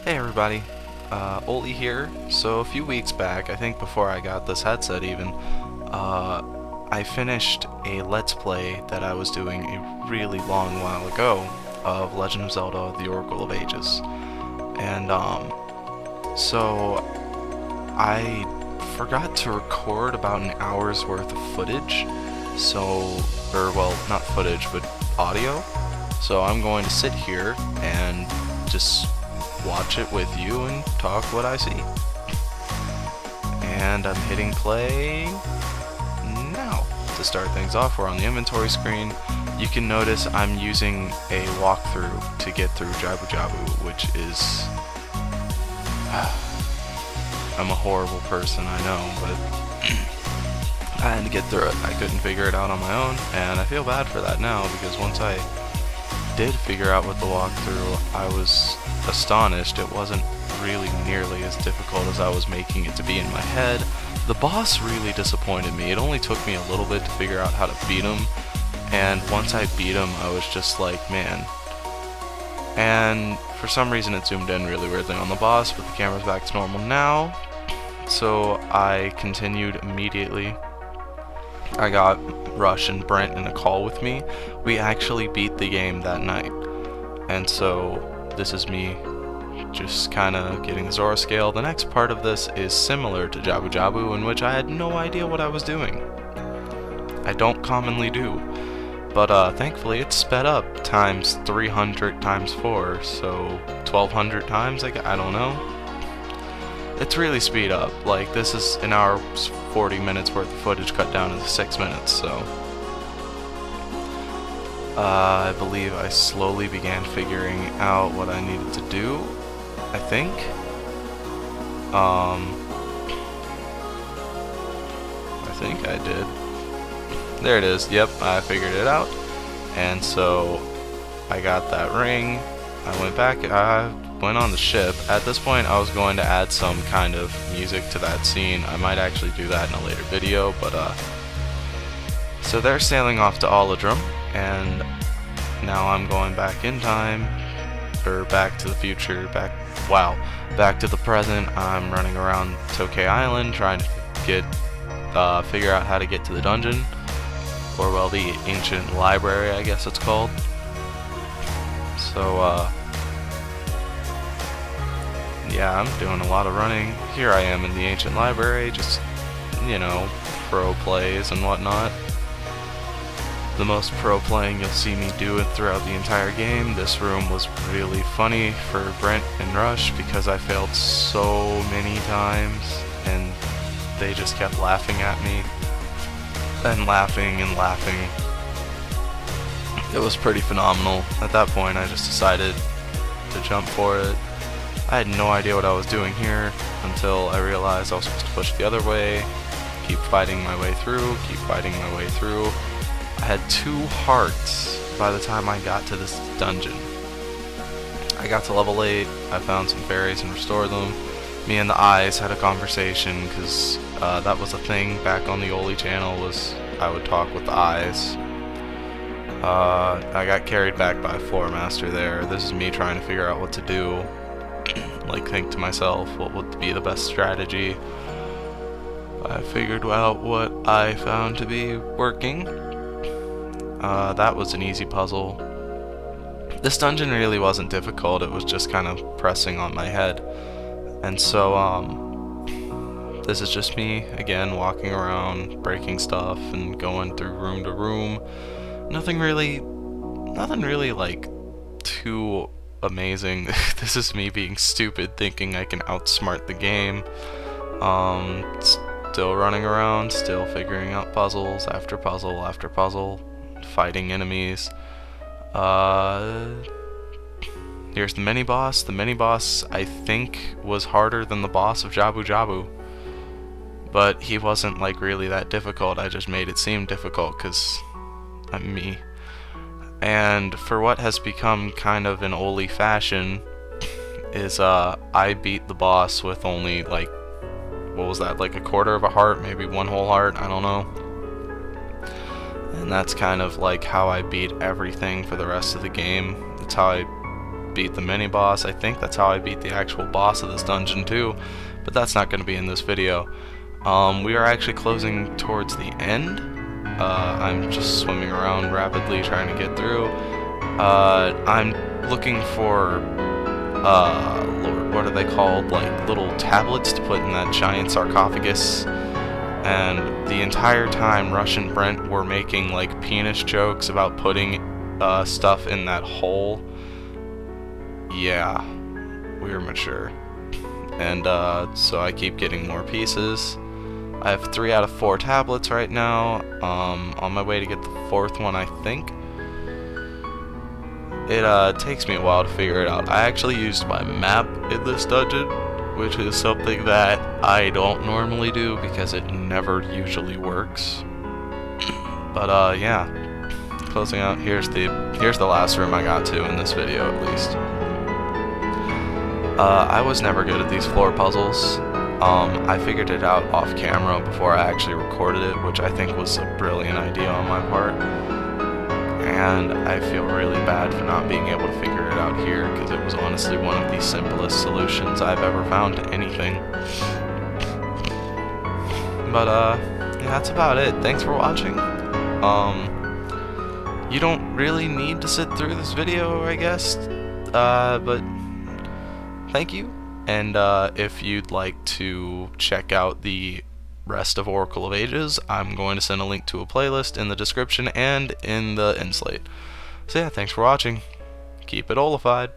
Hey everybody, Oli here. So a few weeks back, I think before I got this headset even, I finished a Let's Play that I was doing a really long while ago of Legend of Zelda: The Oracle of Ages. And, so I forgot to record about an hour's worth of footage, not footage, but audio. So I'm going to sit here and just watch it with you and talk what I see. And I'm hitting play now. To start things off, we're on the inventory screen. You can notice I'm using a walkthrough to get through Jabu Jabu, which is... I'm a horrible person, I know, but I had to get through it. I couldn't figure it out on my own, and I feel bad for that now, because once I did figure out what the walkthrough, I was astonished. It wasn't really nearly as difficult as I was making it to be in my head. The boss really disappointed me. It only took me a little bit to figure out how to beat him, and once I beat him, I was just like, man. And for some reason it zoomed in really weirdly on the boss, but the camera's back to normal now. So I continued immediately. I got Rush and Brent in a call with me. We actually beat the game that night. And so this is me just kind of getting the Zora scale. The next part of this is similar to Jabu Jabu, in which I had no idea what I was doing. I don't commonly do. But thankfully it's sped up times 300 times 4, so 1200 times, I don't know. It's really speed up. Like, this is an hour 40 minutes worth of footage cut down into 6 minutes, so I believe I slowly began figuring out what I needed to do, I think. I think I did. There it is. Yep, I figured it out. And so I got that ring. I went back, I went on the ship. At this point I was going to add some kind of music to that scene. I might actually do that in a later video, but so they're sailing off to Aladrum, and now I'm going back in time, or back to the future, back to the present. I'm running around Tokay Island trying to figure out how to get to the dungeon, or well, the ancient library, I guess it's called. So yeah, I'm doing a lot of running. Here I am in the ancient library, just, you know, pro plays and whatnot. The most pro playing you'll see me do it throughout the entire game. This room was really funny for Brent and Rush because I failed so many times and they just kept laughing at me and laughing and laughing. It was pretty phenomenal. At that point I just decided to jump for it. I had no idea what I was doing here until I realized I was supposed to push the other way, keep fighting my way through, keep fighting my way through. I had 2 hearts by the time I got to this dungeon. I got to level 8, I found some fairies and restored them. Me and the eyes had a conversation, because that was a thing back on the Oli channel, was I would talk with the eyes. I got carried back by a floor master there. This is me trying to figure out what to do. Like, think to myself, what would be the best strategy? I figured out what I found to be working. That was an easy puzzle. This dungeon really wasn't difficult, it was just kind of pressing on my head. And so, this is just me, again, walking around, breaking stuff, and going through room to room. Nothing really, like, too amazing. This is me being stupid, thinking I can outsmart the game. Still running around, still figuring out puzzles after puzzle after puzzle, fighting enemies. Here's the mini boss. The mini boss, I think, was harder than the boss of Jabu Jabu, but he wasn't like really that difficult. I just made it seem difficult because I'm me. And for what has become kind of an Oli fashion is I beat the boss with only, like, what was that, like a quarter of a heart, maybe 1 whole heart, I don't know. And that's kind of like how I beat everything for the rest of the game. That's how I beat the mini boss. I think that's how I beat the actual boss of this dungeon too, but that's not going to be in this video. We are actually closing towards the end. I'm just swimming around rapidly trying to get through. I'm looking for, Lord, what are they called? Like little tablets to put in that giant sarcophagus. And the entire time, Rush and Brent were making like penis jokes about putting stuff in that hole. Yeah, we're mature. And so I keep getting more pieces. I have 3 out of 4 tablets right now. On my way to get the 4th one, I think. It takes me a while to figure it out. I actually used my map in this dungeon, which is something that I don't normally do because it never usually works. But yeah, closing out. Here's the last room I got to in this video, at least. I was never good at these floor puzzles. I figured it out off camera before I actually recorded it, which I think was a brilliant idea on my part. And I feel really bad for not being able to figure it out here, because it was honestly one of the simplest solutions I've ever found to anything. But yeah, that's about it. Thanks for watching. You don't really need to sit through this video, I guess, but thank you. And if you'd like to check out the rest of Oracle of Ages, I'm going to send a link to a playlist in the description and in the end slate. So yeah, thanks for watching. Keep it olified.